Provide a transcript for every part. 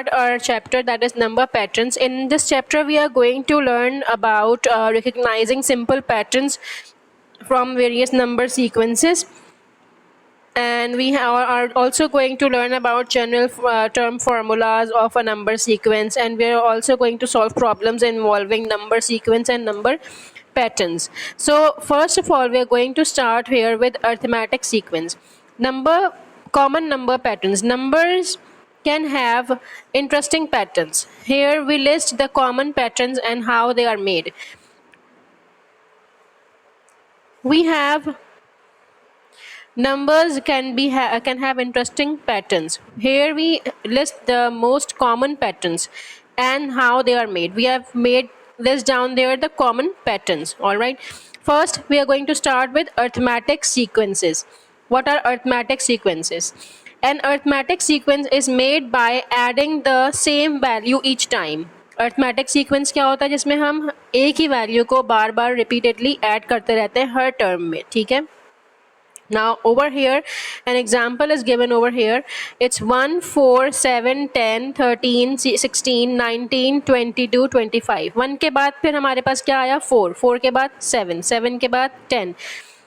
start our chapter, that is number patterns. In this chapter we are going to learn about recognizing simple patterns from various number sequences, and we are also going to learn about general term formulas of a number sequence, and we are also going to solve problems involving number sequence and number patterns. So first of all, we are going to start here with arithmetic sequence. Common number patterns. Numbers can have interesting patterns. Here we list the common patterns and how they are made. We have numbers can have interesting patterns. Here we list the most common patterns and how they are made. We have made this down there, the common patterns. All right, first we are going to start with arithmetic sequences. What are arithmetic sequences? An arithmetic sequence is made by adding the same value each time. Arithmetic sequence क्या होता है? जिसमें हम एक ही value को बार बार repeatedly add करते रहते हैं हर टर्म में. ठीक है. Now over here an example is given over here. It's 1, 4, 7, 10, 13, 16, 19, 22, 25. 1 के बाद फिर हमारे पास क्या आया? 4. 4 के बाद 7. 7 के बाद 10.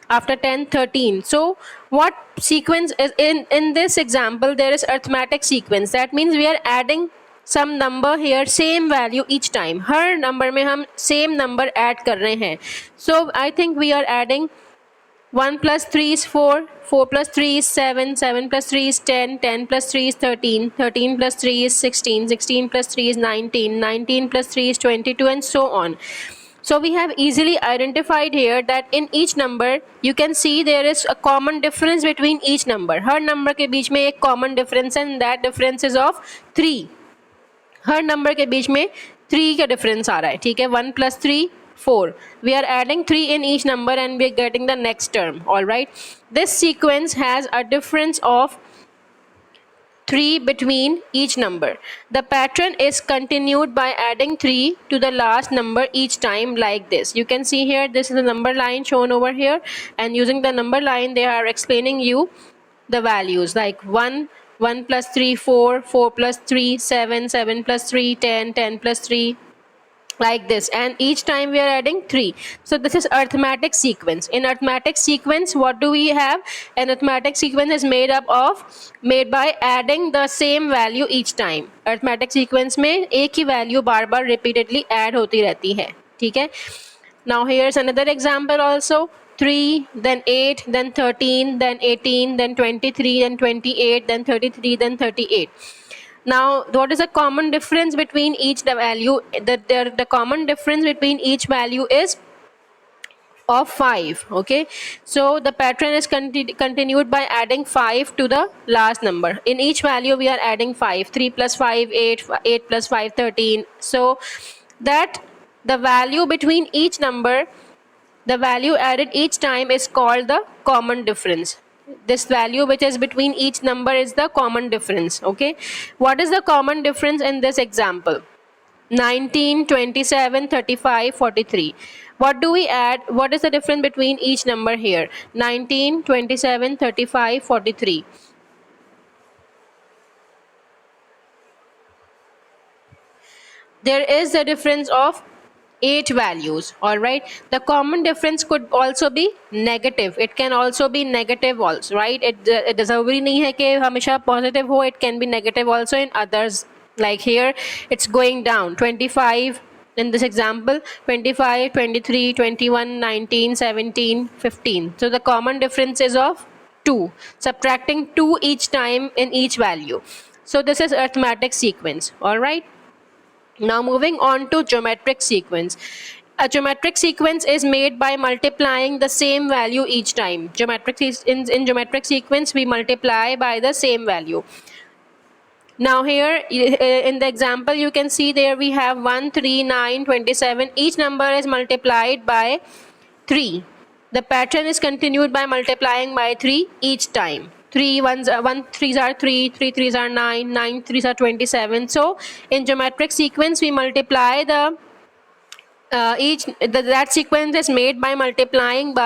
After 10, 13. So what sequence is in this example? There is arithmetic sequence. That means we are adding some number here, same value each time. Her number में हम same number add कर रहे हैं. So I think we are adding 1 plus 3 is 4, 4 plus 3 is 7, 7 plus 3 is 10, 10 plus 3 is 13, 13 plus 3 is 16, 16 plus 3 is 19, 19 plus 3 is 22, and so on. So we have easily identified here that in each number you can see there is a common difference between each number. Her number के बीच में एक common difference, and that difference is of 3. Her number के बीच में 3 का difference आ रहा है. ठीक है. 1 plus 3, 4. We are adding 3 in each number and we are getting the next term. Alright. This sequence has a difference of 3 between each number. The pattern is continued by adding 3 to the last number each time, like this. You can see here, this is the number line shown over here, and using the number line they are explaining you the values, like 1, 1 plus 3, 4, 4 plus 3, 7, 7 plus 3, 10, 10 plus 3, like this, and each time we are adding 3. So this is arithmetic sequence. In arithmetic sequence, what do we have? An arithmetic sequence is made by adding the same value each time. Arithmetic sequence में एक ही value बार बार repeatedly add होती रहती है. ठीक है. Now here's another example also. 3, then 8, then 13, then 18, then 23, then 28, then 33, then 38. Now what is the common difference between each value? The common difference between each value is of 5. Okay, so the pattern is continued by adding 5 to the last number. In each value we are adding 5. 3 plus 5, 8, 8 plus 5, 13. So that the value between each number, the value added each time, is called the common difference. This value which is between each number is the common difference. Okay, what is the common difference in this example? 19, 27, 35, 43. What do we add? What is the difference between each number here? 19, 27, 35, 43. There is a difference of 8 values. All right, the common difference could also be negative. It can also be negative also, right? It जरूरी नहीं है कि हमेशा positive हो. It can be negative also in others. Like here it's going down. 25 in this example, 25, 23, 21, 19, 17, 15. So the common difference is of 2, subtracting 2 each time in each value. So this is arithmetic sequence. All right. Now moving on to geometric sequence. A geometric sequence is made by multiplying the same value each time. In geometric sequence we multiply by the same value. Now here in the example you can see there we have 1, 3, 9, 27. Each number is multiplied by 3. The pattern is continued by multiplying by 3 each time. 3 3s are 3, 3 3s are 9, 9 3s are 27. So in geometric sequence we multiply that sequence is made by multiplying by